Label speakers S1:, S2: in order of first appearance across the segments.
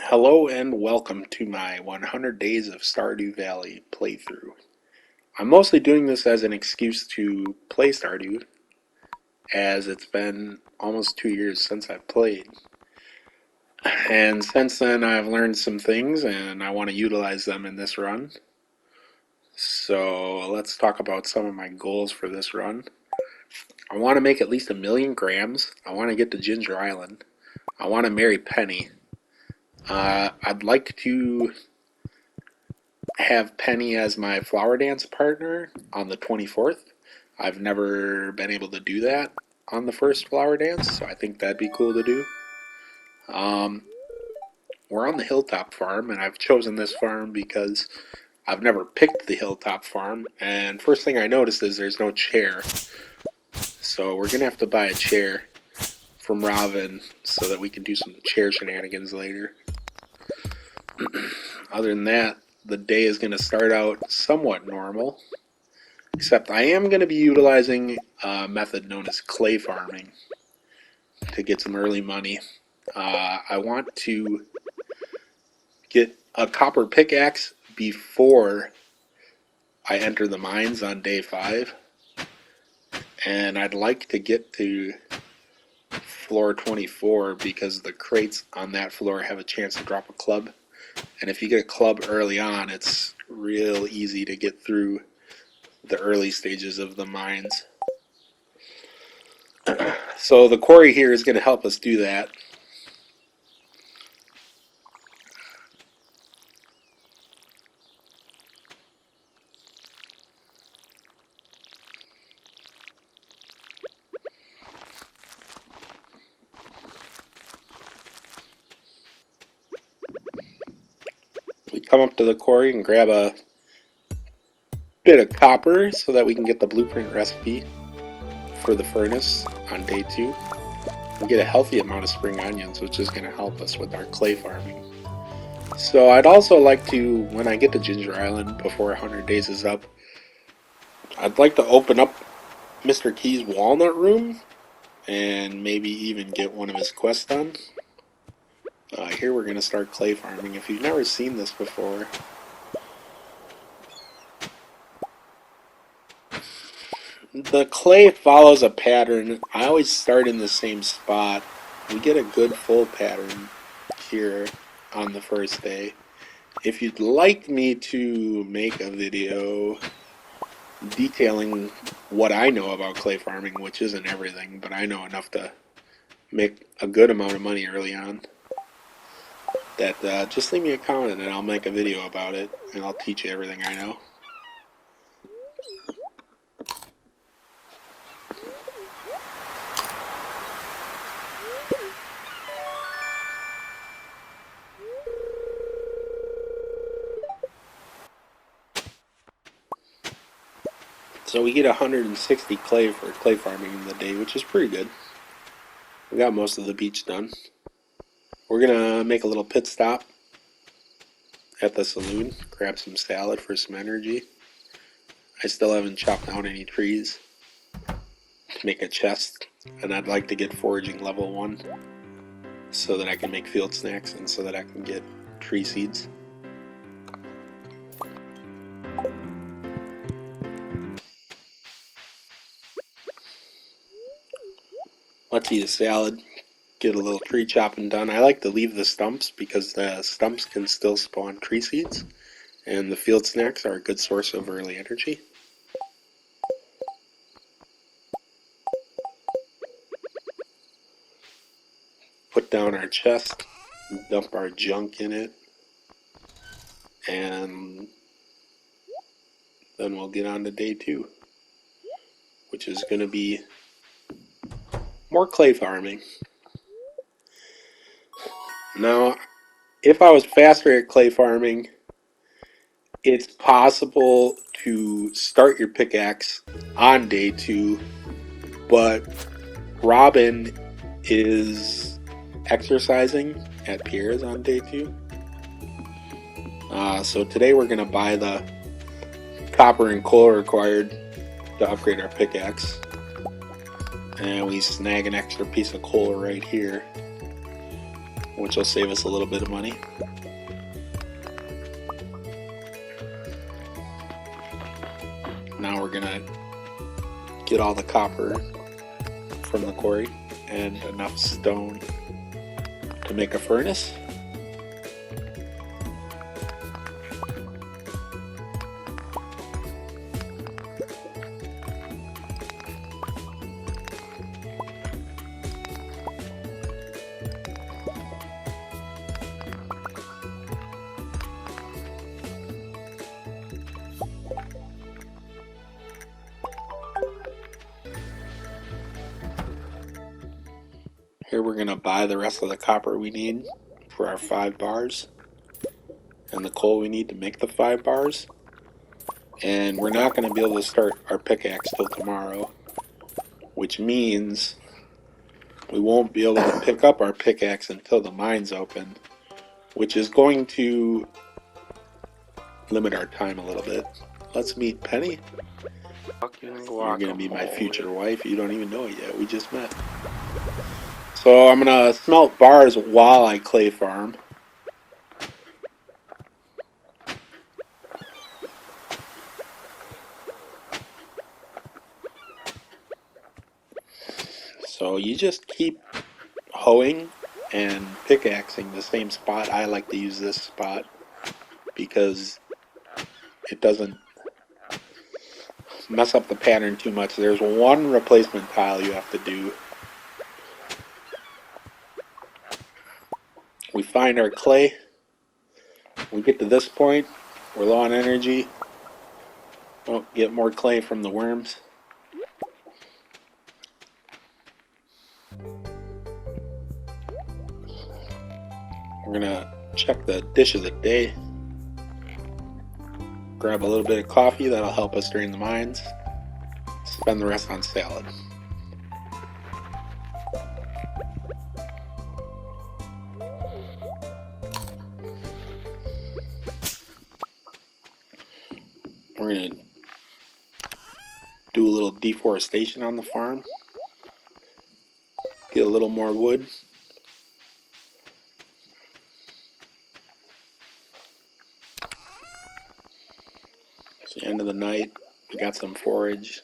S1: Hello and welcome to my 100 Days of Stardew Valley playthrough. I'm mostly doing this as an excuse to play Stardew, as it's been almost 2 years since I've played. And since then, I've learned some things and I want to utilize them in this run. So let's talk about some of my goals for this run. I want to make at least 1,000,000 grams. I want to get to Ginger Island. I want to marry Penny. I'd like to have Penny as my flower dance partner on the 24th. I've never been able to do that on the first flower dance, so I think that'd be cool to do. Um, we're on the Hilltop Farm, and I've chosen this farm because I've never picked the Hilltop Farm, and first thing I noticed is there's no chair. So we're going to have to buy a chair from Robin so that we can do some chair shenanigans later. Other than that, the day is going to start out somewhat normal. Except I am going to be utilizing a method known as clay farming to get some early money. I want to get a copper pickaxe before I enter the mines on day 5. And I'd like to get to floor 24 because the crates on that floor have a chance to drop a club. And if you get a club early on, it's real easy to get through the early stages of the mines. So the quarry here is going to help us do that. We come up to the quarry and grab a bit of copper so that we can get the blueprint recipe for the furnace on day 2. We get a healthy amount of spring onions, which is going to help us with our clay farming. So I'd also like to, when I get to Ginger Island before 100 days is up, I'd like to open up Mr. Key's walnut room and maybe even get one of his quests done. Here we're going to start clay farming. If you've never seen this before, the clay follows a pattern. I always start in the same spot. We get a good full pattern here on the first day. If you'd like me to make a video detailing what I know about clay farming, which isn't everything, but I know enough to make a good amount of money early on, that just leave me a comment and I'll make a video about it and I'll teach you everything I know. So we get 160 clay for clay farming in the day, which is pretty good. We got most of the beach done. We're gonna make a little pit stop at the saloon, grab some salad for some energy. I still haven't chopped down any trees to make a chest, and I'd like to get foraging level 1 so that I can make field snacks and so that I can get tree seeds. Let's eat a salad, get a little tree chopping done. I like to leave the stumps because the stumps can still spawn tree seeds, and the field snacks are a good source of early energy. Put down our chest, dump our junk in it, and then we'll get on to day 2, which is going to be more clay farming. Now, if I was faster at clay farming, it's possible to start your pickaxe on day 2, but Robin is exercising at Pierre's on day 2. So today we're going to buy the copper and coal required to upgrade our pickaxe. And we snag an extra piece of coal right here. which will save us a little bit of money. Now we're gonna get all the copper from the quarry and enough stone to make a furnace. Here we're going to buy the rest of the copper we need for our 5 bars and the coal we need to make the 5 bars. And we're not going to be able to start our pickaxe till tomorrow, which means we won't be able to pick up our pickaxe until the mine's open, which is going to limit our time a little bit. Let's meet Penny. You're going to be my future wife. You don't even know it yet. We just met. So I'm going to smelt bars while I clay farm. So you just keep hoeing and pickaxing the same spot. I like to use this spot because it doesn't mess up the pattern too much. There's one replacement tile you have to do. We find our clay. We get to this point. We're low on energy. Oh, get more clay from the worms. We're gonna check the dish of the day. Grab a little bit of coffee. That'll help us during the mines. Spend the rest on salad. We're going to do a little deforestation on the farm. Get a little more wood. It's the end of the night. We got some forage.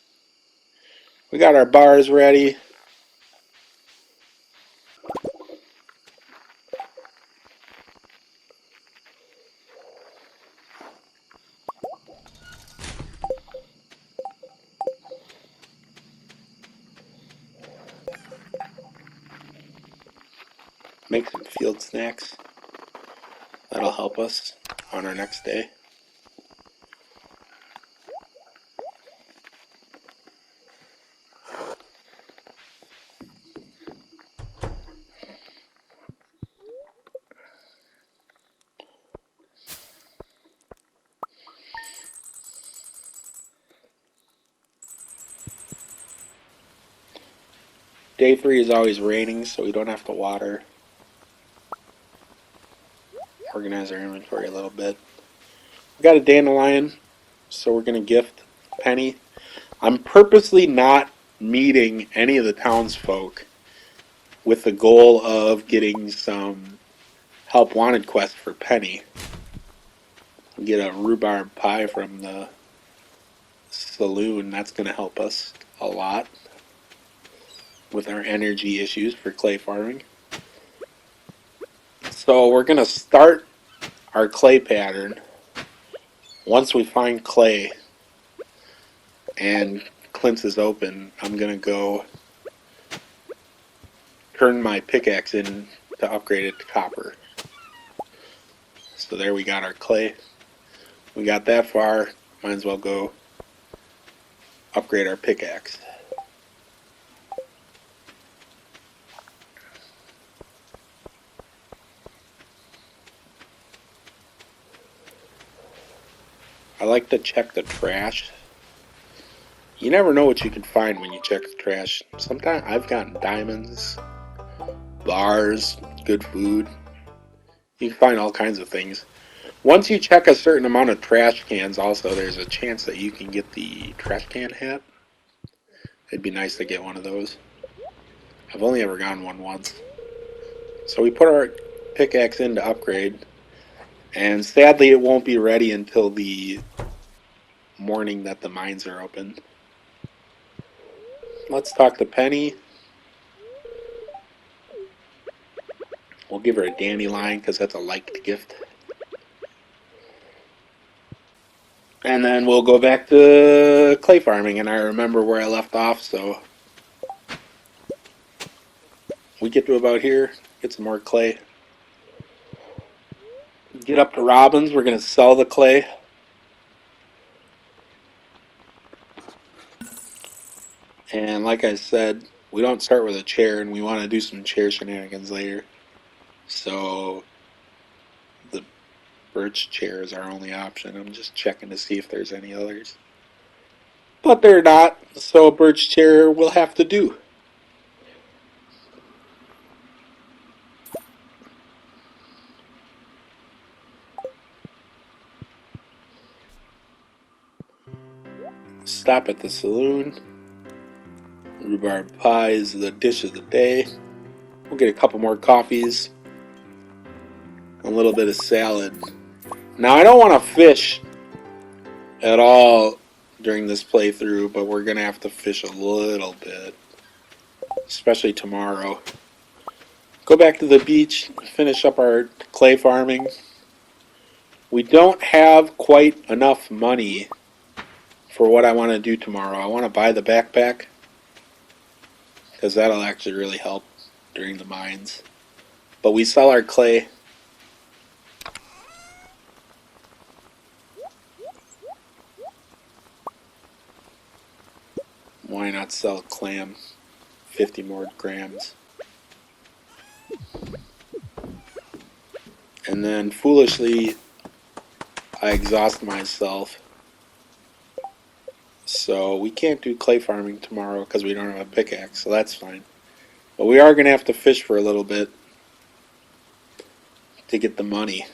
S1: We got our bars ready. Make some field snacks. That'll help us on our next day. Day 3 is always raining, so we don't have to water. Organize our inventory a little bit. We got a dandelion, so we're going to gift Penny. I'm purposely not meeting any of the townsfolk with the goal of getting some help wanted quest for Penny. We'll get a rhubarb pie from the saloon. That's going to help us a lot with our energy issues for clay farming. So we're going to start our clay pattern. Once we find clay and Clint's is open, I'm going to go turn my pickaxe in to upgrade it to copper. So there we got our clay. We got that far, might as well go upgrade our pickaxe. I like to check the trash. You never know what you can find when you check the trash. Sometimes I've gotten diamonds, bars, good food. You can find all kinds of things. Once you check a certain amount of trash cans also, there's a chance that you can get the trash can hat. It'd be nice to get one of those. I've only ever gotten one once. So we put our pickaxe in to upgrade. And sadly, it won't be ready until the morning that the mines are open. Let's talk to Penny. We'll give her a dandelion because that's a liked gift. And then we'll go back to clay farming, and I remember where I left off, so we get to about here, get some more clay. Get up to Robbins, we're going to sell the clay. And like I said, we don't start with a chair, and we want to do some chair shenanigans later. So the birch chair is our only option. I'm just checking to see if there's any others. But they're not, so a birch chair will have to do. Stop at the saloon. Rhubarb pie is the dish of the day. We'll get a couple more coffees. A little bit of salad. Now, I don't want to fish at all during this playthrough, but we're going to have to fish a little bit. Especially tomorrow. Go back to the beach, finish up our clay farming. We don't have quite enough money for what I want to do tomorrow. I want to buy the backpack, because that'll actually really help during the mines. But we sell our clay. Why not sell clam? 50 more grams. And then foolishly, I exhaust myself. So we can't do clay farming tomorrow because we don't have a pickaxe, so that's fine. But we are going to have to fish for a little bit to get the money.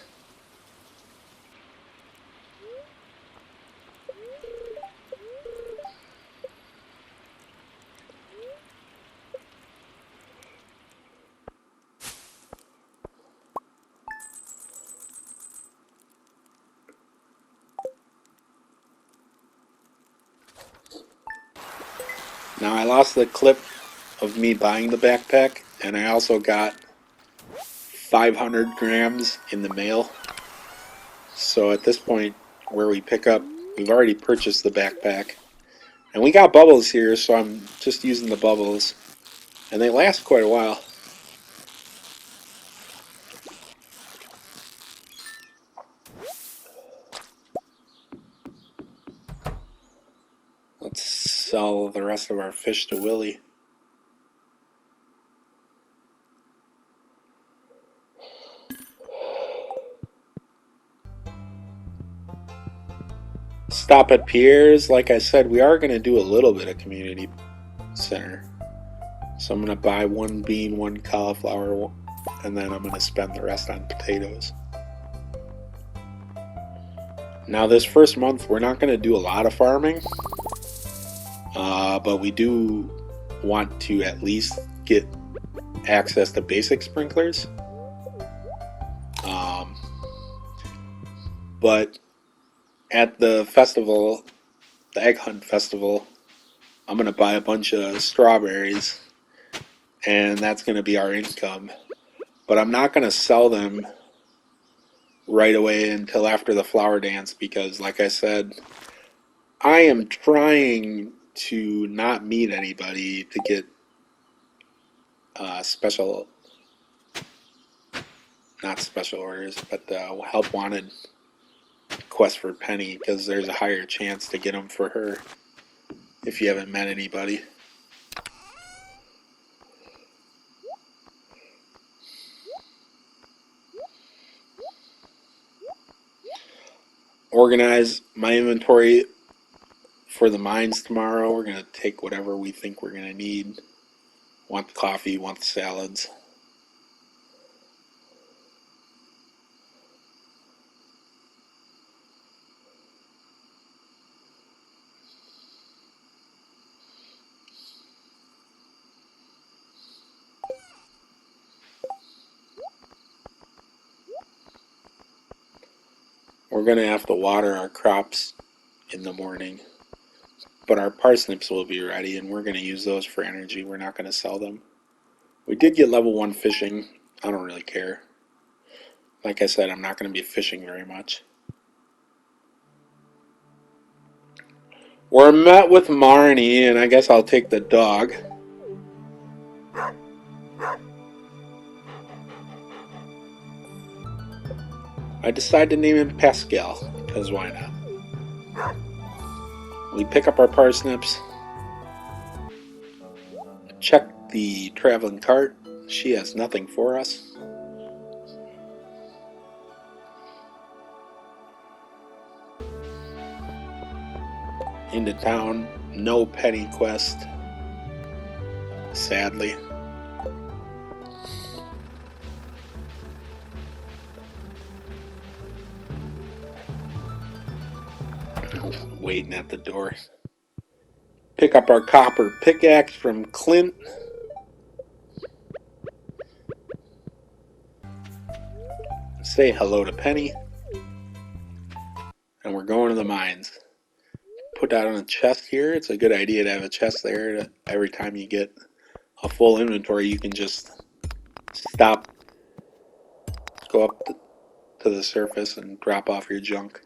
S1: Now I lost the clip of me buying the backpack, and I also got 500 grams in the mail. So at this point, where we pick up, we've already purchased the backpack. And we got bubbles here, so I'm just using the bubbles. And they last quite a while. Let's sell the rest of our fish to Willie. Stop at Pierre's. Like I said, we are going to do a little bit of community center. So I'm going to buy one bean, one cauliflower, and then I'm going to spend the rest on potatoes. Now this first month, we're not going to do a lot of farming. But we do want to at least get access to basic sprinklers. But at the festival, the Egg Hunt Festival, I'm going to buy a bunch of strawberries, and that's going to be our income. But I'm not going to sell them right away until after the flower dance because, like I said, I am trying to not meet anybody to get special, not special orders, but help wanted quest for Penny because there's a higher chance to get them for her if you haven't met anybody. Organize my inventory for the mines tomorrow. We're going to take whatever we think we're going to need. Want the coffee, want the salads. We're going to have to water our crops in the morning. But our parsnips will be ready, and we're going to use those for energy. We're not going to sell them. We did get level 1 fishing. I don't really care. Like I said, I'm not going to be fishing very much. We're met with Marnie, and I guess I'll take the dog. I decide to name him Pascal, because why not? We pick up our parsnips. Check the traveling cart. She has nothing for us. Into town. No penny quest. Sadly. Waiting at the door. Pick up our copper pickaxe from Clint. Say hello to Penny. And we're going to the mines. Put that on a chest here. It's a good idea to have a chest there. Every time you get a full inventory, you can just stop, go up to the surface and drop off your junk.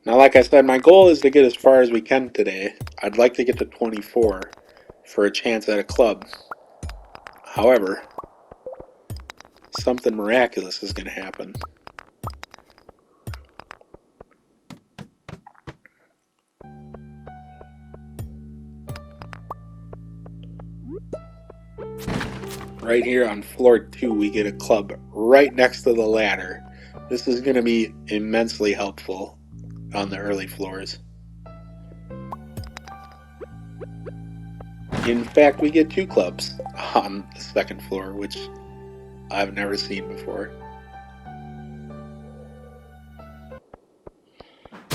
S1: Now, like I said, my goal is to get as far as we can today. I'd like to get to 24 for a chance at a club. However, something miraculous is going to happen. Right here on floor 2, we get a club right next to the ladder. This is going to be immensely helpful on the early floors. In fact, we get 2 clubs on the second floor, which I've never seen before.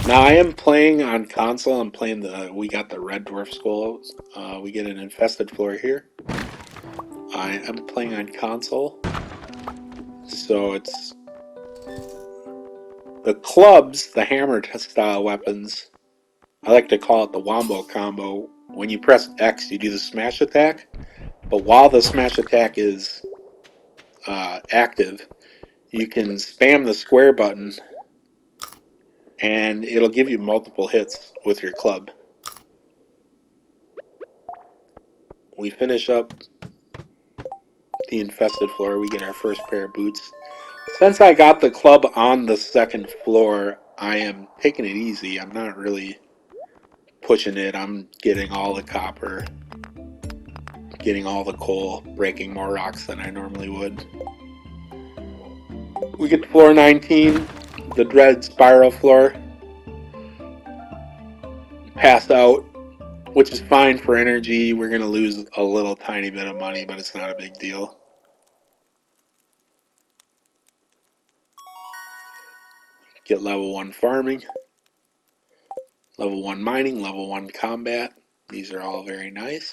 S1: Now I am playing on console. I'm playing we got the Red Dwarf Skull. We get an infested floor here. I am playing on console. So it's the clubs, the hammer style weapons. I like to call it the wombo combo. When you press X, you do the smash attack. But while the smash attack is active, you can spam the square button and it'll give you multiple hits with your club. We finish up the infested floor. We get our first pair of boots. Since I got the club on the second floor, I am taking it easy. I'm not really pushing it. I'm getting all the copper, getting all the coal, breaking more rocks than I normally would. We get to floor 19, the dread spiral floor. Pass out, which is fine for energy. We're going to lose a little tiny bit of money, but it's not a big deal. Get level 1 farming, level 1 mining, level 1 combat. These are all very nice.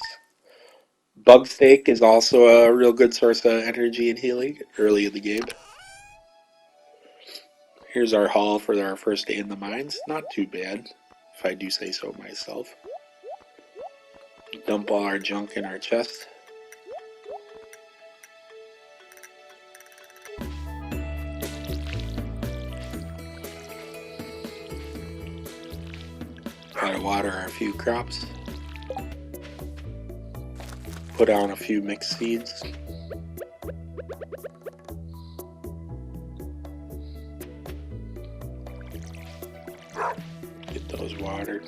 S1: Bug steak is also a real good source of energy and healing early in the game. Here's our haul for our first day in the mines. Not too bad, if I do say so myself. Dump all our junk in our chest. Gotta water our few crops. Put on a few mixed seeds. Get those watered.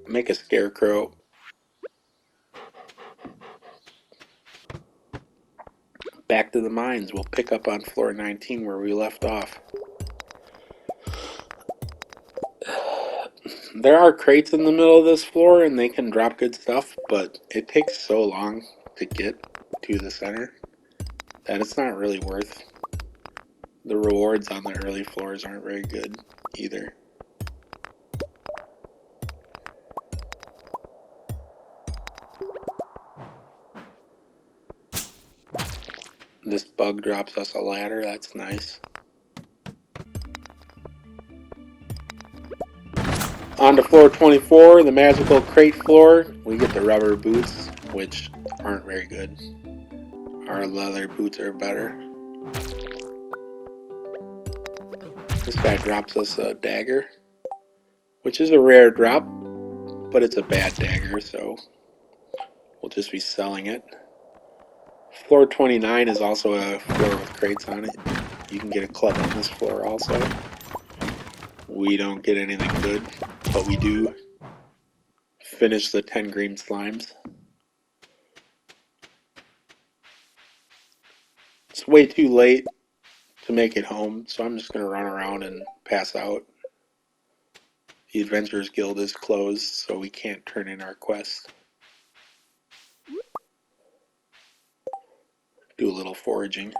S1: Make a scarecrow. Back to the mines. We'll pick up on floor 19 where we left off. There are crates in the middle of this floor and they can drop good stuff, but it takes so long to get to the center that it's not really worth. The rewards on the early floors aren't very good either. This bug drops us a ladder, that's nice. On to floor 24, the magical crate floor, we get the rubber boots, which aren't very good. Our leather boots are better. This guy drops us a dagger, which is a rare drop, but it's a bad dagger, so we'll just be selling it. Floor 29 is also a floor with crates on it. You can get a club on this floor also. We don't get anything good, but we do finish the 10 green slimes. It's way too late to make it home, so I'm just going to run around and pass out. The Adventurers Guild is closed, so we can't turn in our quest. Do a little foraging.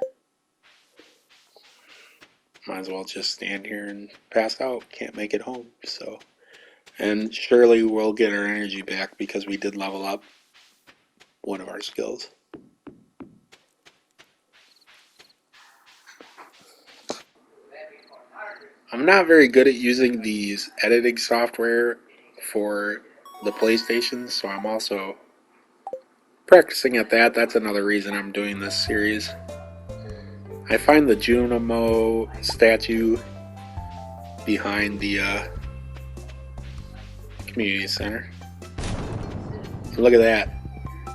S1: Might as well just stand here and pass out. Can't make it home, so. And surely we'll get our energy back because we did level up one of our skills. I'm not very good at using these editing software for the PlayStation, so I'm also practicing at that. That's another reason I'm doing this series. I find the Junimo statue behind the community center. And look at that.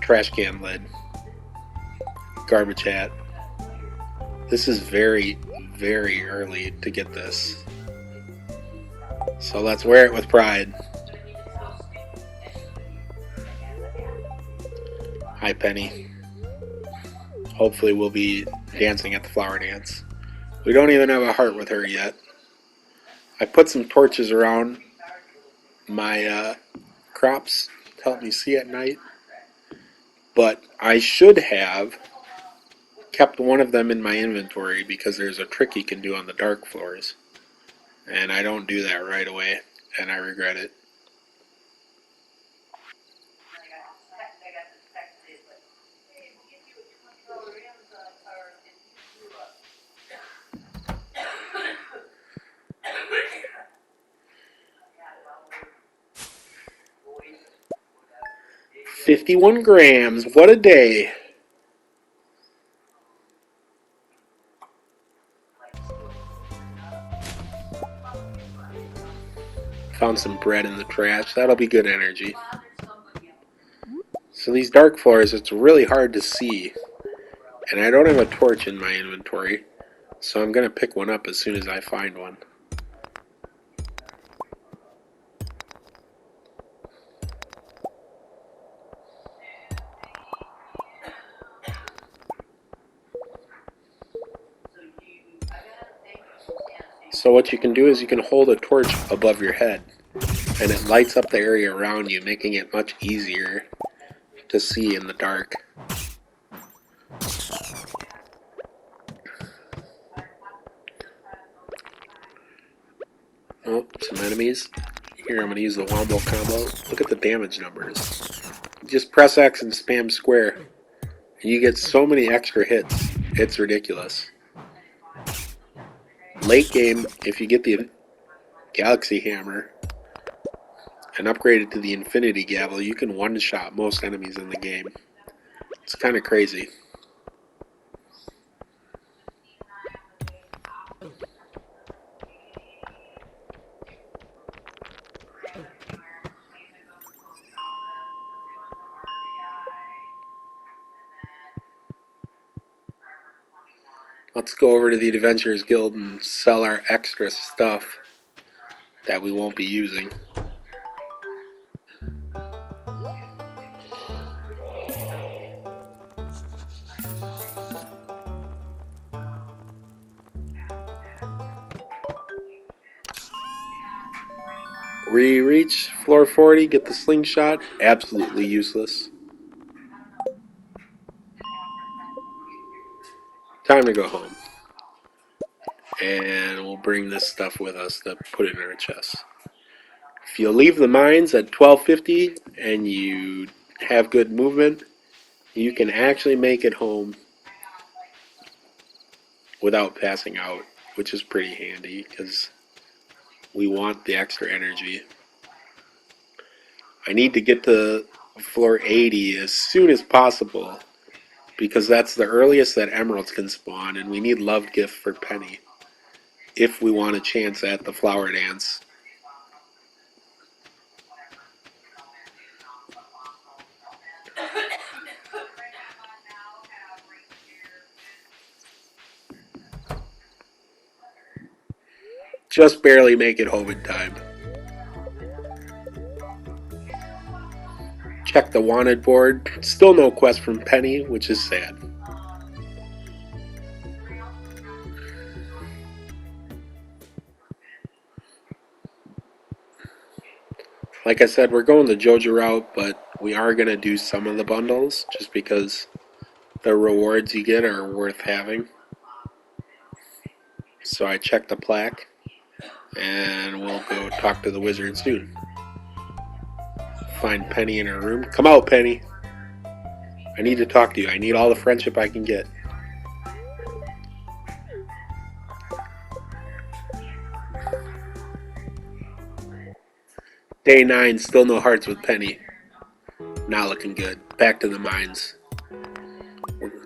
S1: Trash can lid. Garbage hat. This is very, very early to get this. So let's wear it with pride. Hi, Penny. Hopefully we'll be dancing at the flower dance. We don't even have a heart with her yet. I put some torches around my crops to help me see at night. But I should have kept one of them in my inventory because there's a trick you can do on the dark floors. And I don't do that right away, and I regret it. $51 grams, what a day. Found some bread in the trash, that'll be good energy. So these dark floors, it's really hard to see. And I don't have a torch in my inventory, so I'm going to pick one up as soon as I find one. So what you can do is you can hold a torch above your head, and it lights up the area around you, making it much easier to see in the dark. Oh, some enemies. Here, I'm going to use the Wombo combo. Look at the damage numbers. Just press X and spam square. And you get so many extra hits. It's ridiculous. Late game, if you get the Galaxy Hammer and upgrade it to the Infinity Gavel, you can one-shot most enemies in the game. It's kind of crazy. Let's go over to the Adventurers Guild and sell our extra stuff that we won't be using. We reach floor 40, get the slingshot. Absolutely useless. Time to go home. And we'll bring this stuff with us to put in our chests. If you leave the mines at 1250 and you have good movement, you can actually make it home without passing out, which is pretty handy because we want the extra energy. I need to get to floor 80 as soon as possible because that's the earliest that emeralds can spawn, and we need love gift for Penny if we want a chance at the flower dance. Just barely make it home in time. Check the wanted board. Still no quest from Penny, which is sad. Like I said, we're going the JoJo route, but we are going to do some of the bundles just because the rewards you get are worth having. So I checked the plaque, and we'll go talk to the wizard soon. Find Penny in her room. Come out, Penny. I need to talk to you. I need all the friendship I can get. Day 9, still no hearts with Penny. Not looking good. Back to the mines.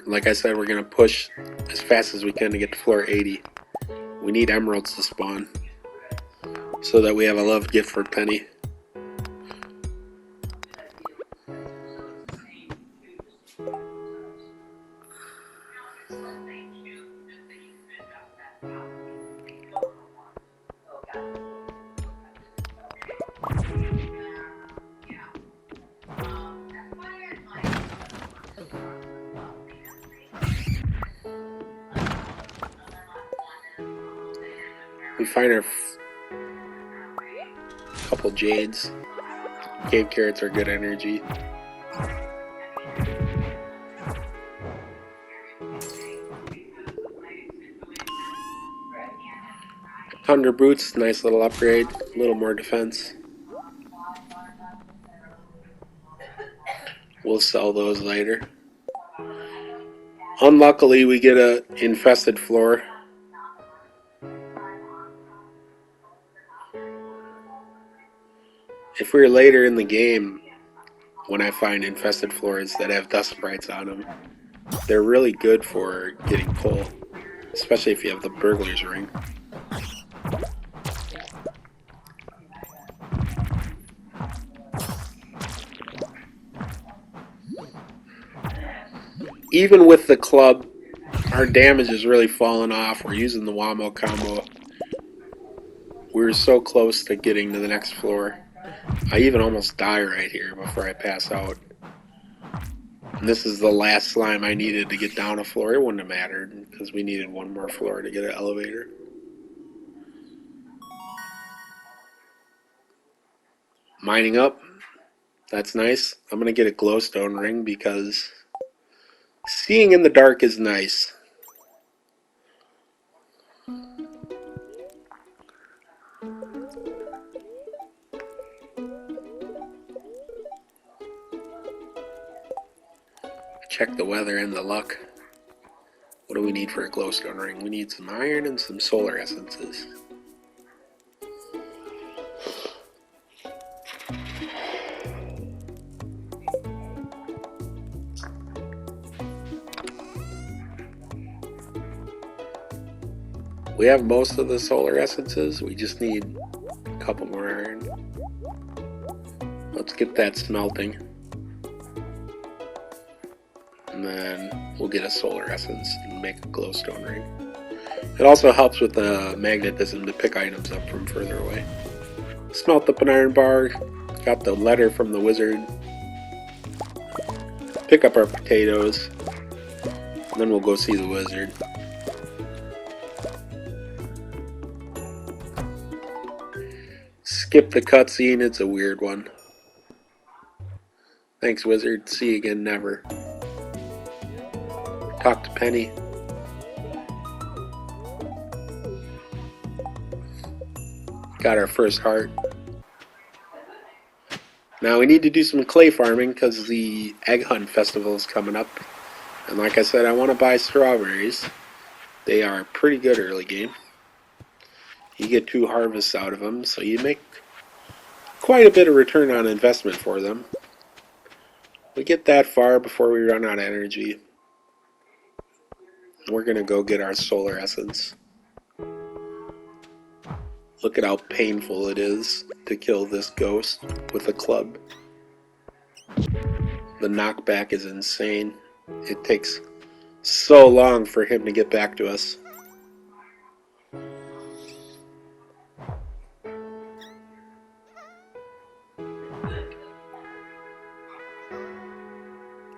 S1: Like I said, we're going to push as fast as we can to get to floor 80. We need emeralds to spawn so that we have a love gift for Penny. We find our couple jades. Cave carrots are good energy. Thunder boots, nice little upgrade. A little more defense. We'll sell those later. Unluckily, we get a infested floor. If we're later in the game, when I find infested floors that have dust sprites on them, they're really good for getting coal, especially if you have the burglar's ring. Even with the club, our damage is really falling off. We're using the Wamo combo. We were so close to getting to the next floor. I even almost die right here before I pass out. And this is the last slime I needed to get down a floor. It wouldn't have mattered because we needed one more floor to get an elevator. Mining up. That's nice. I'm going to get a glowstone ring because seeing in the dark is nice. Check the weather and the luck. What do we need for a glowstone ring? We need some iron and some solar essences. We have most of the solar essences. We just need a couple more iron. Let's get that smelting. And then we'll get a solar essence and make a glowstone ring. It also helps with the magnetism to pick items up from further away. Smelt up an iron bar. Got the letter from the wizard. Pick up our potatoes. And then we'll go see the wizard. Skip the cutscene, it's a weird one. Thanks, wizard. See you again, never. Talk to Penny. Got our first heart. Now we need to do some clay farming because the egg hunt festival is coming up. And like I said, I want to buy strawberries. They are pretty good early game. You get 2 harvests out of them, so you make quite a bit of return on investment for them. We get that far before we run out of energy. We're going to go get our solar essence. Look at how painful it is to kill this ghost with a club. The knockback is insane. It takes so long for him to get back to us.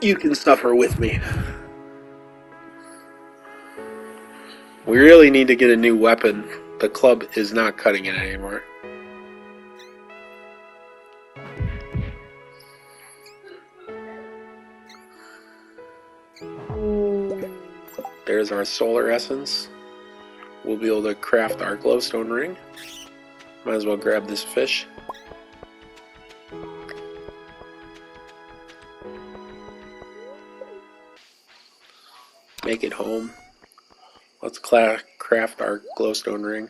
S1: You can suffer with me. We really need to get a new weapon. The club is not cutting it anymore. There's our solar essence. We'll be able to craft our glowstone ring. Might as well grab this fish. Make it home. Let's craft our glowstone ring.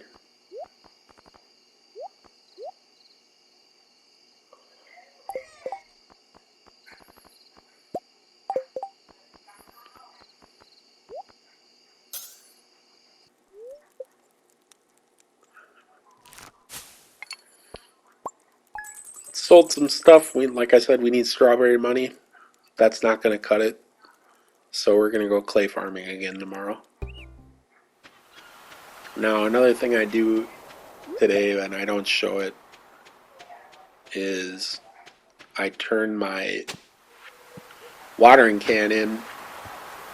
S1: Sold some stuff. Like I said, we need strawberry money. That's not going to cut it. So we're going to go clay farming again tomorrow. Now, another thing I do today, and I don't show it, is I turn my watering can in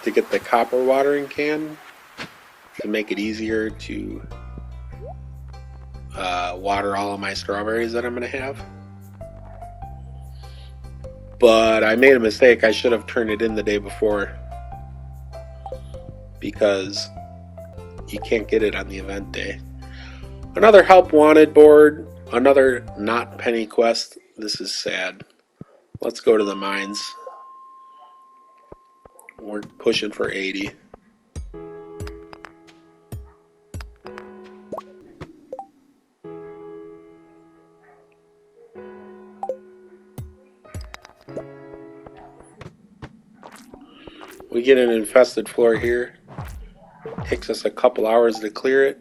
S1: to get the copper watering can to make it easier to water all of my strawberries that I'm going to have. But I made a mistake. I should have turned it in the day before because you can't get it on the event day. Another help wanted board. Another not penny quest. This is sad. Let's go to the mines. We're pushing for 80. We get an infested floor here. Takes us a couple hours to clear it.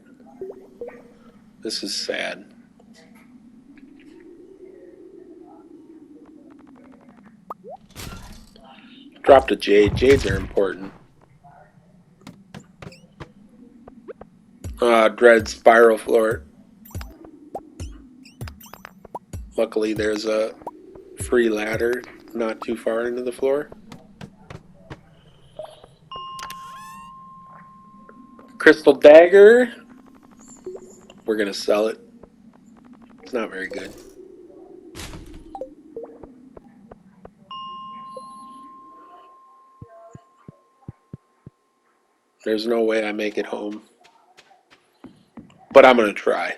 S1: This is sad. Dropped a jade. Jades are important. Dread spiral floor. Luckily there's a free ladder not too far into the floor. Crystal dagger. We're gonna sell it. It's not very good. There's no way I make it home. But I'm gonna try.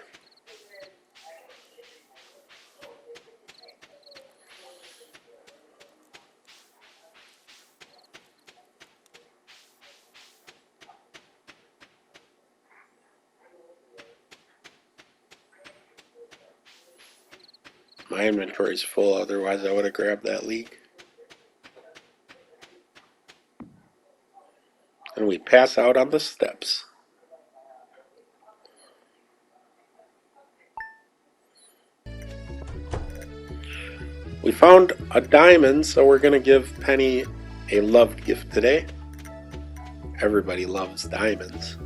S1: My inventory's full, otherwise I would have grabbed that leak. And we pass out on the steps. We found a diamond, so we're going to give Penny a loved gift today. Everybody loves diamonds.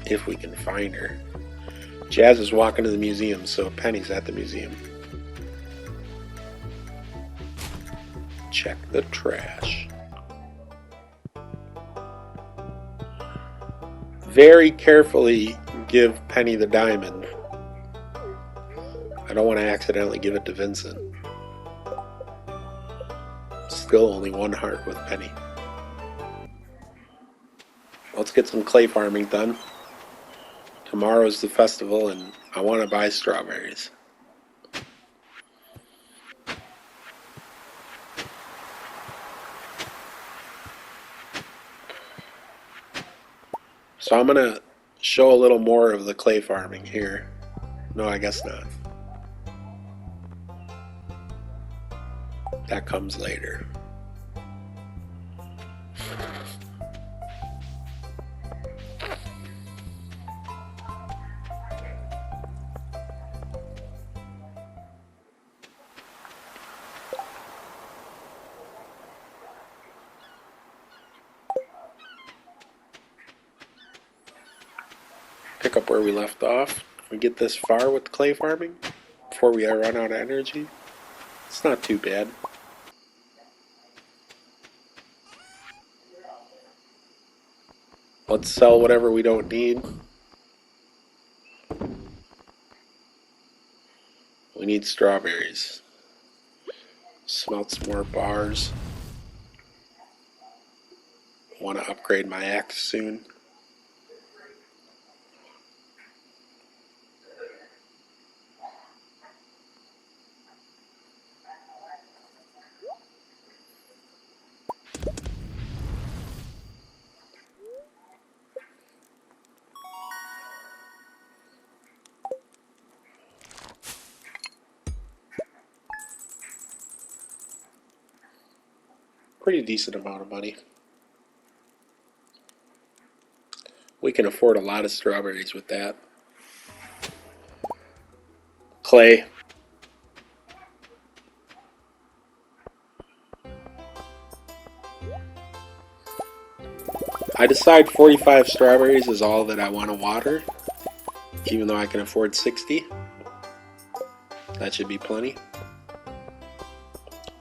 S1: If we can find her. Jazz is walking to the museum, so Penny's at the museum. Check the trash. Very carefully give Penny the diamond. I don't want to accidentally give it to Vincent. Still only 1 heart with Penny. Let's get some clay farming done. Tomorrow's the festival and I want to buy strawberries. So I'm gonna show a little more of the clay farming here. No, I guess not. That comes later. Pick up where we left off. If we get this far with clay farming before we run out of energy, it's not too bad. Let's sell whatever we don't need. We need strawberries. Smelt some more bars. Want to upgrade my axe soon. Pretty decent amount of money. We can afford a lot of strawberries with that. Clay. I decide 45 strawberries is all that I want to water, even though I can afford 60. That should be plenty.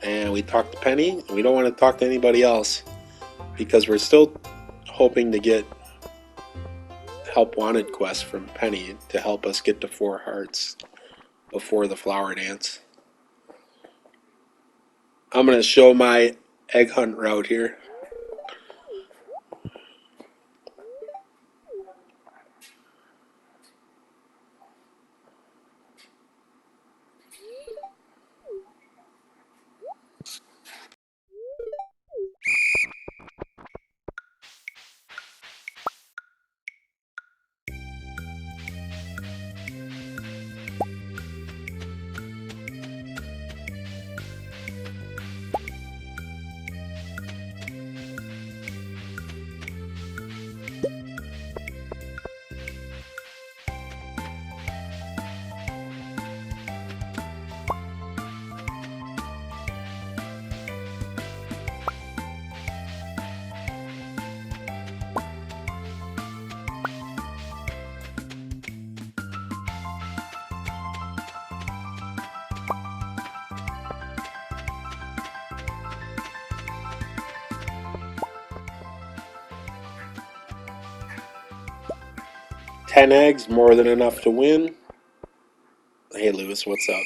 S1: And we talked to Penny. We don't want to talk to anybody else because we're still hoping to get help wanted quest from Penny to help us get to 4 hearts before the flower dance. I'm going to show my egg hunt route here. Ten eggs, more than enough to win. Hey Lewis, what's up?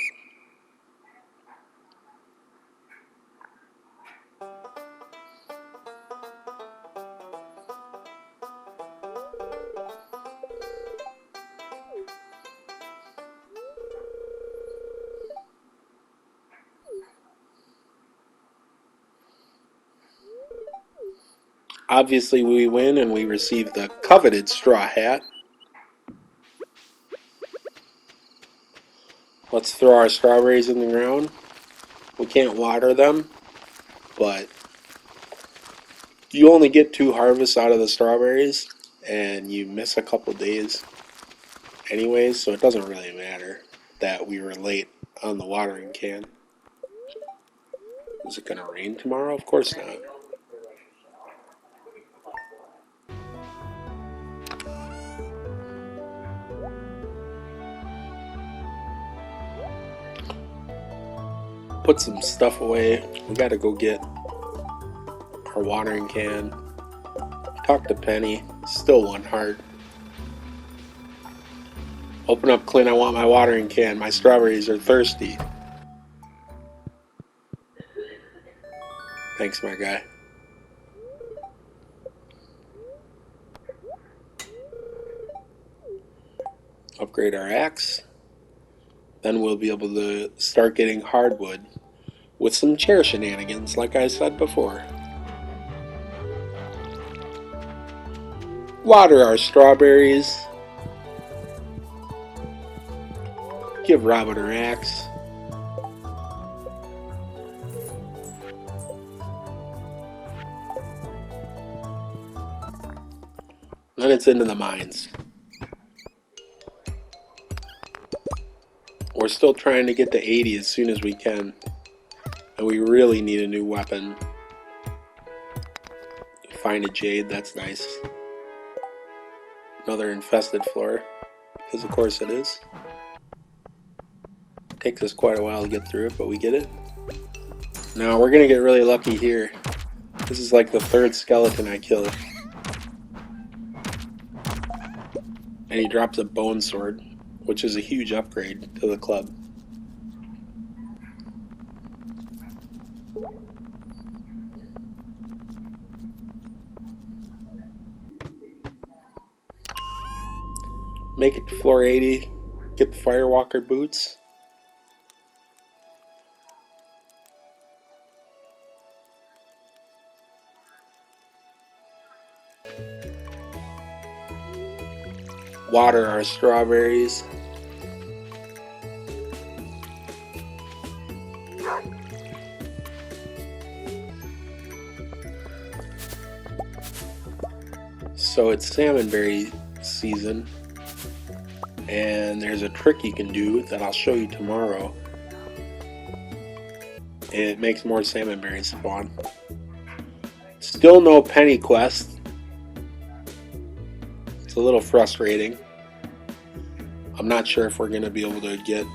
S1: Obviously we win and we receive the coveted straw hat. Let's throw our strawberries in the ground. We can't water them, but you only get 2 harvests out of the strawberries and you miss a couple days anyways, so it doesn't really matter that we were late on the watering can. Is it going to rain tomorrow? Of course not. Put some stuff away. We got to go get our watering can. Talk to Penny. Still 1 heart. Open up, Clint. I want my watering can. My strawberries are thirsty. Thanks, my guy. Upgrade our axe. Then we'll be able to start getting hardwood with some chair shenanigans, like I said before. Water our strawberries. Give Robin her axe. Then it's into the mines. We're still trying to get to 80 as soon as we can. And we really need a new weapon. Find a jade, that's nice. Another infested floor. Because of course it is. Takes us quite a while to get through it, but we get it. Now we're gonna get really lucky here. This is like the third skeleton I kill. And he drops a bone sword, which is a huge upgrade to the club. Make it to floor 80. Get the Firewalker boots. Water our strawberries. So it's salmonberry season, and there's a trick you can do that I'll show you tomorrow. It makes more salmonberries spawn. Still no penny quest. It's a little frustrating. I'm not sure if we're going to be able to get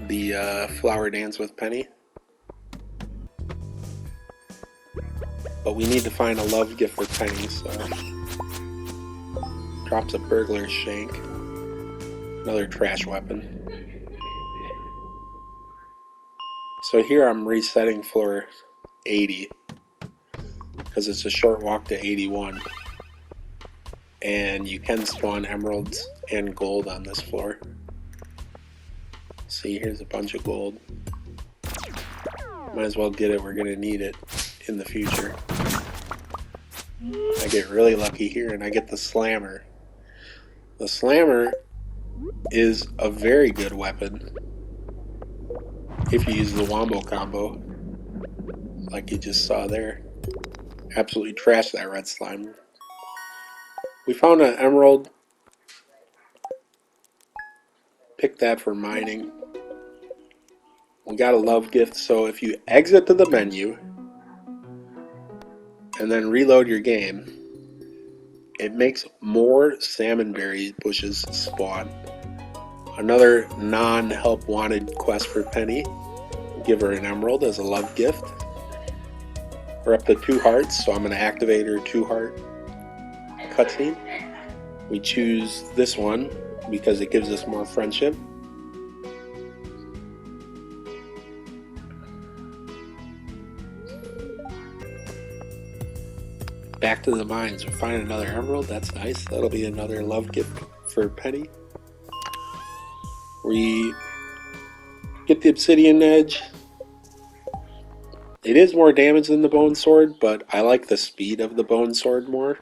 S1: the flower dance with Penny. But we need to find a love gift for Penny, so... Drops a burglar's shank. Another trash weapon. So here I'm resetting floor 80. Because it's a short walk to 81. And you can spawn emeralds and gold on this floor. See, here's a bunch of gold. Might as well get it, we're going to need it in the future. I get really lucky here and I get the slammer. The slammer is a very good weapon if you use the wombo combo, like you just saw there. Absolutely trashed that red slime. We found an emerald. Pick that for mining. We got a love gift, so if you exit to the menu and then reload your game, it makes more salmonberry bushes spawn. Another non-help wanted quest for Penny. Give her an emerald as a love gift. We're up to 2 hearts, so I'm going to activate her 2-heart cutscene. We choose this one because it gives us more friendship. Back to the mines. We find another emerald. That's nice. That'll be another love gift for Penny. We get the obsidian edge. It is more damage than the bone sword, but I like the speed of the bone sword more.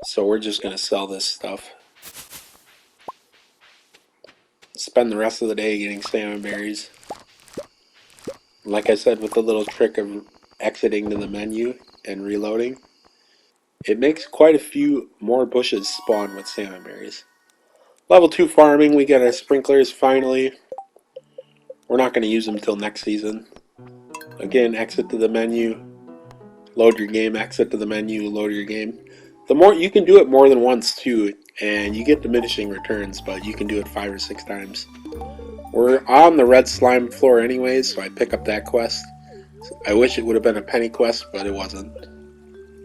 S1: So we're just going to sell this stuff. Spend the rest of the day getting salmon berries. Like I said, with the little trick of exiting to the menu and reloading, it makes quite a few more bushes spawn with salmon berries. Level 2 farming, we get our sprinklers finally. We're not going to use them until next season. Again, exit to the menu, load your game, exit to the menu, load your game. The more you can do it more than once too, and you get diminishing returns, but you can do it 5 or 6 times. We're on the red slime floor anyways, so I pick up that quest. I wish it would have been a penny quest, but it wasn't.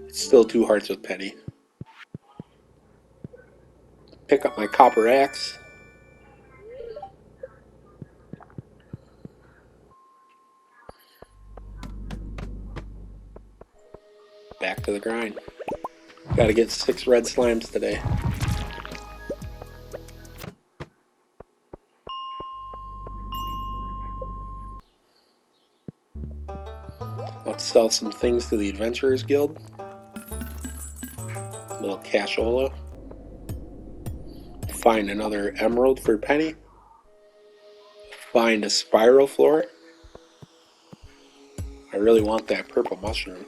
S1: It's still 2 hearts with Penny. Pick up my copper axe. Back to the grind. Gotta get 6 red slimes today. Let's sell some things to the Adventurers Guild. little cashola. Find another emerald for Penny. Find a spiral floor. I really want that purple mushroom.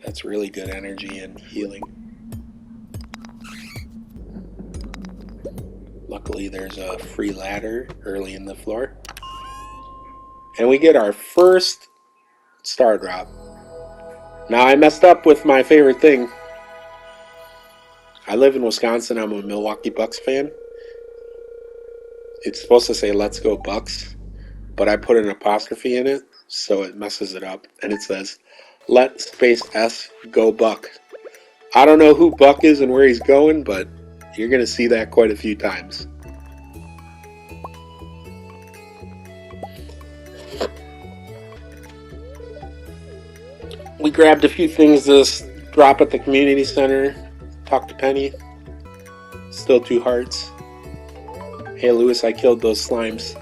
S1: That's really good energy and healing. Luckily there's a free ladder early in the floor. And we get our first star drop. Now I messed up with my favorite thing. I live in Wisconsin. I'm a Milwaukee Bucks fan. It's supposed to say "Let's go Bucks," but I put an apostrophe in it, so it messes it up. And it says, "Let space S go Buck." I don't know who Buck is and where he's going, but you're going to see that quite a few times. We grabbed a few things to drop at the community center. Talk to Penny. Still 2 hearts. Hey Lewis, I killed those slimes.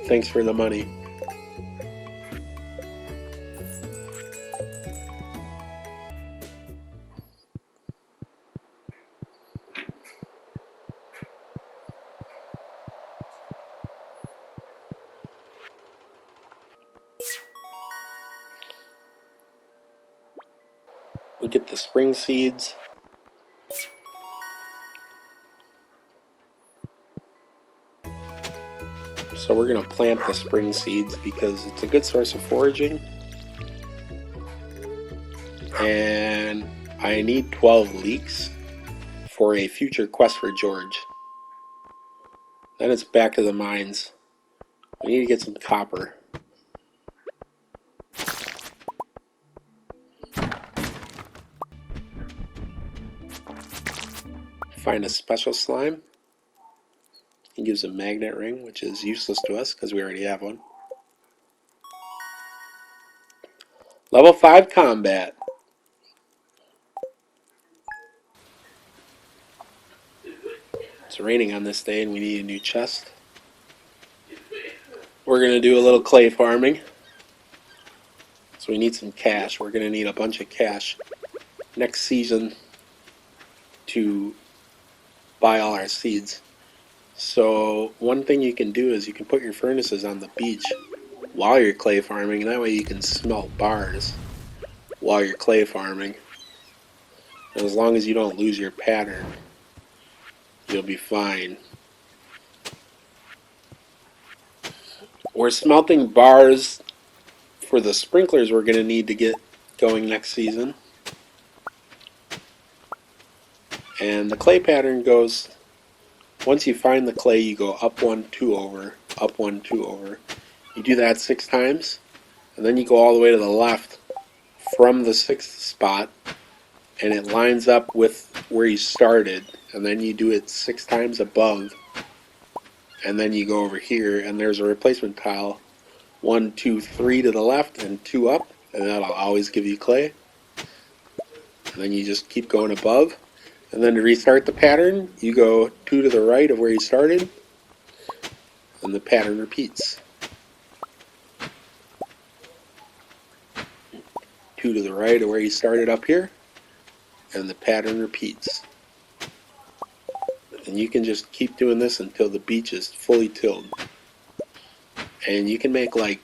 S1: Thanks for the money. We get the spring seeds. So we're going to plant the spring seeds because it's a good source of foraging. And I need 12 leeks for a future quest for George. Then it's back to the mines. We need to get some copper. Find a special slime. He gives a magnet ring, which is useless to us because we already have one. Level 5 combat. It's raining on this day and we need a new chest. We're going to do a little clay farming. So we need some cash. We're going to need a bunch of cash next season to buy all our seeds. So one thing you can do is you can put your furnaces on the beach while you're clay farming. That way you can smelt bars while you're clay farming. And as long as you don't lose your pattern, you'll be fine. We're smelting bars for the sprinklers we're going to need to get going next season. And the clay pattern goes, once you find the clay, you go up 1, 2 over, up 1, 2 over. You do that 6 times, and then you go all the way to the left from the 6th spot, and it lines up with where you started, and then you do it 6 times above, and then you go over here, and there's a replacement tile, 1, 2, 3 to the left, and 2 up, and that'll always give you clay. And then you just keep going above. And then to restart the pattern, you go 2 to the right of where you started, and the pattern repeats. 2 to the right of where you started up here, and the pattern repeats. And you can just keep doing this until the beach is fully tilled. And you can make like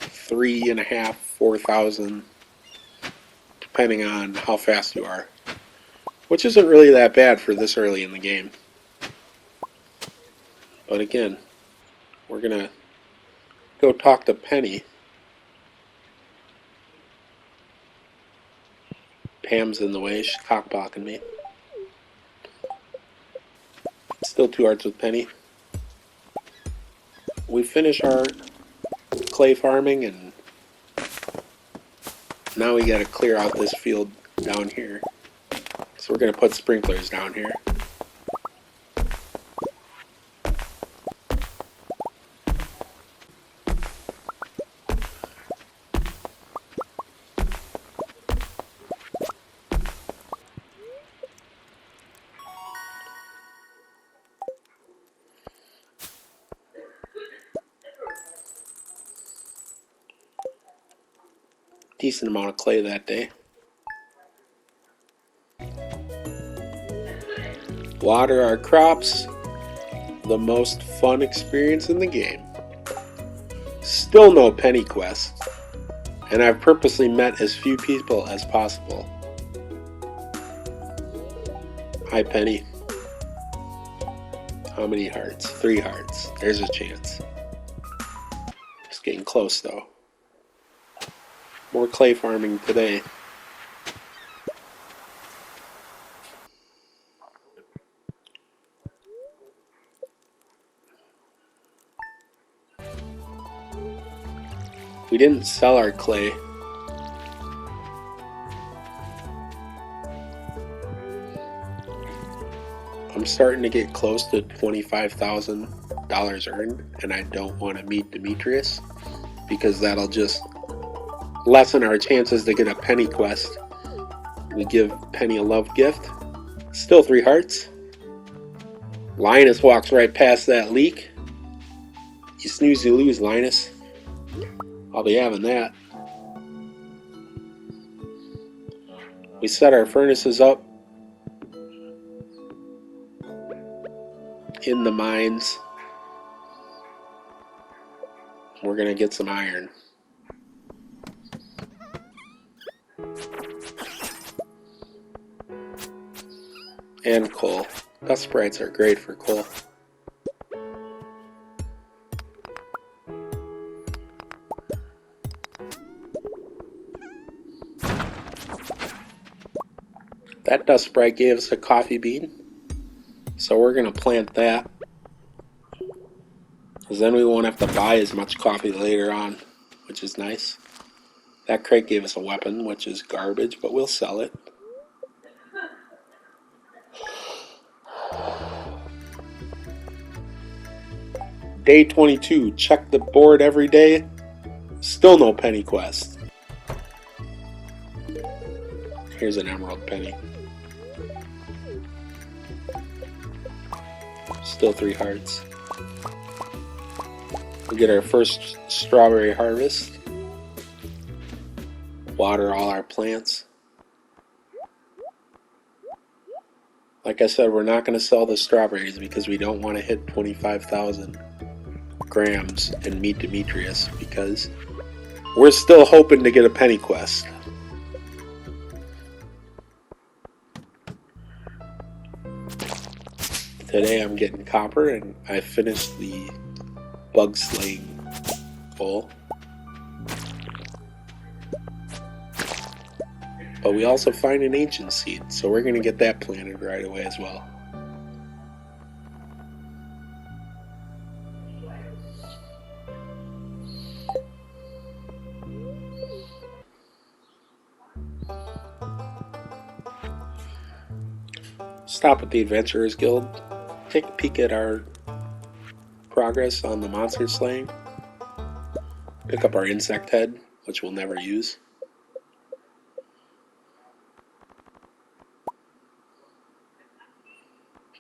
S1: 3,500, 4,000, depending on how fast you are. Which isn't really that bad for this early in the game. But again, we're going to go talk to Penny. Pam's in the way, she's cockblocking me. Still 2 hearts with Penny. We finish our clay farming and now we got to clear out this field down here. So we're going to put sprinklers down here. Decent amount of clay that day. Water our crops. The most fun experience in the game. Still no penny quest. And I've purposely met as few people as possible. Hi, Penny. How many hearts? 3 hearts. There's a chance. Just getting close, though. More clay farming today. We didn't sell our clay. I'm starting to get close to $25,000 earned, and I don't want to meet Demetrius because that'll just lessen our chances to get a penny quest. We give Penny a love gift. Still 3 hearts. Linus walks right past that leak. You snooze, you lose, Linus. I'll be having that. We set our furnaces up in the mines. We're gonna get some iron. And coal. Dust sprites are great for coal. That dust sprite gave us a coffee bean. So we're gonna plant that. Because then we won't have to buy as much coffee later on, which is nice. That crate gave us a weapon, which is garbage, but we'll sell it. Day 22, check the board every day. Still no penny quest. Here's an emerald penny. Still 3 hearts. We get our first strawberry harvest. Water all our plants. Like I said, we're not going to sell the strawberries because we don't want to hit 25,000 grams and meet Demetrius because we're still hoping to get a penny quest. Today I'm getting copper and I finished the bug slaying goal. But we also find an ancient seed, so we're going to get that planted right away as well. Stop at the Adventurers Guild, take a peek at our progress on the monster slaying, pick up our insect head, which we'll never use.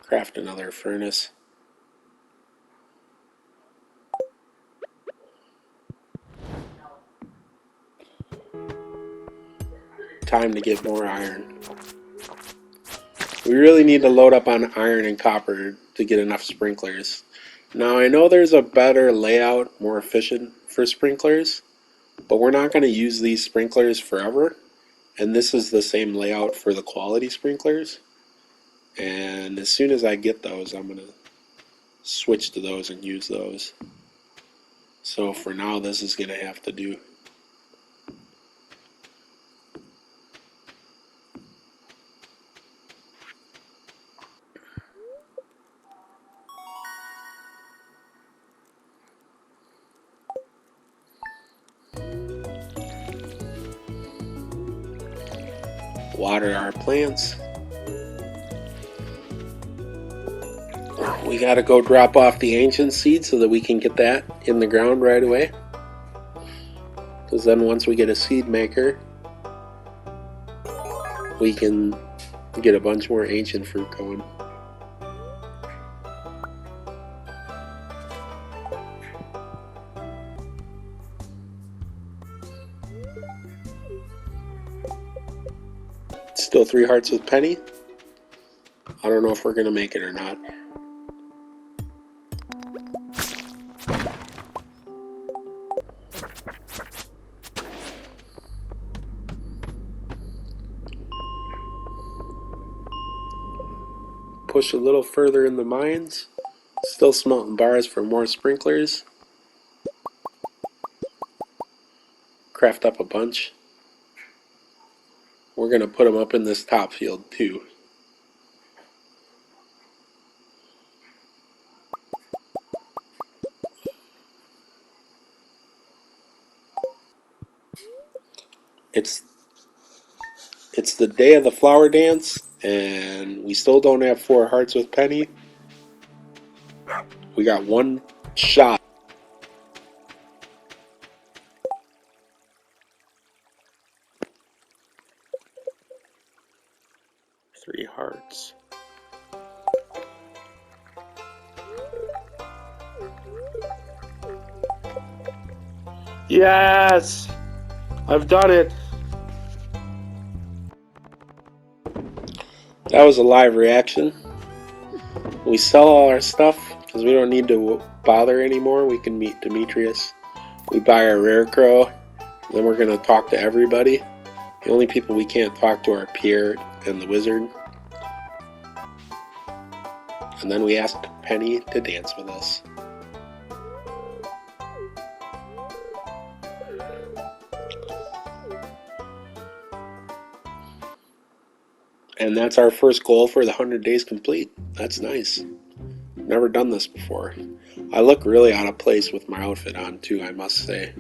S1: Craft another furnace. Time to get more iron. We really need to load up on iron and copper to get enough sprinklers. Now I know there's a better layout, more efficient for sprinklers, but we're not going to use these sprinklers forever. And this is the same layout for the quality sprinklers. And as soon as I get those, I'm going to switch to those and use those. So for now, this is going to have to do. Water our plants. We gotta go drop off the ancient seed so that we can get that in the ground right away. Because then once we get a seed maker, we can get a bunch more ancient fruit going. Still 3 hearts with Penny. I don't know if we're going to make it or not. Push a little further in the mines. Still smelting bars for more sprinklers. Craft up a bunch. We're going to put them up in this top field too. It's the day of the flower dance, and we still don't have 4 hearts with Penny. We got one shot. Three hearts. Yes! I've done it! That was a live reaction. We sell all our stuff because we don't need to bother anymore. We can meet Demetrius. We buy our rare crow. Then we're going to talk to everybody. The only people we can't talk to are Pierre and the wizard. And then we asked Penny to dance with us. And that's our first goal for the 100 days complete. That's nice. Never done this before. I look really out of place with my outfit on too, I must say.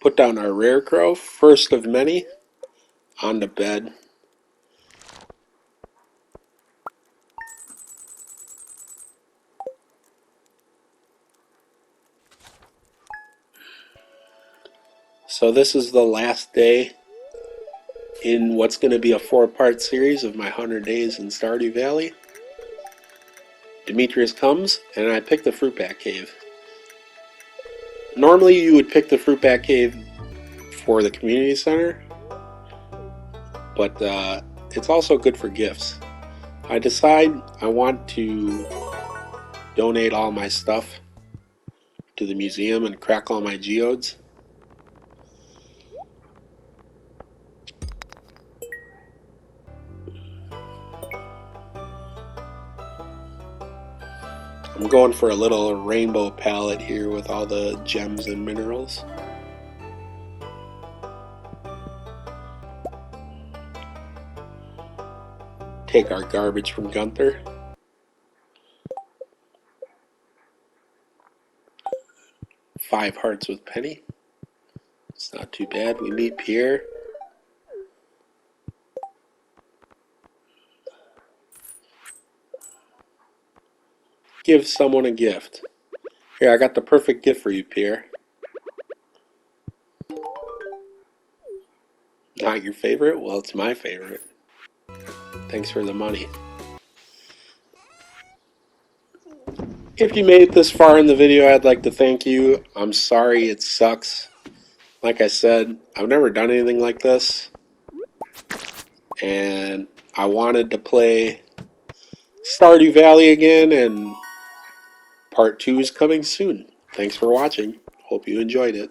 S1: Put down our rare crow, first of many, on the bed. So this is the last day in what's going to be a 4-part series of my 100 days in Stardew Valley. Demetrius comes, and I pick the fruit bat cave. Normally you would pick the fruit bat cave for the community center, but it's also good for gifts. I decide I want to donate all my stuff to the museum and crack all my geodes. I'm going for a little rainbow palette here with all the gems and minerals. Take our garbage from Gunther. Five hearts with Penny. It's not too bad. We meet Pierre. Give someone a gift. Here, I got the perfect gift for you, Pierre. Not your favorite? Well, it's my favorite. Thanks for the money. If you made it this far in the video, I'd like to thank you. I'm sorry it sucks. Like I said, I've never done anything like this. And I wanted to play Stardew Valley again, and part 2 is coming soon. Thanks for watching. Hope you enjoyed it.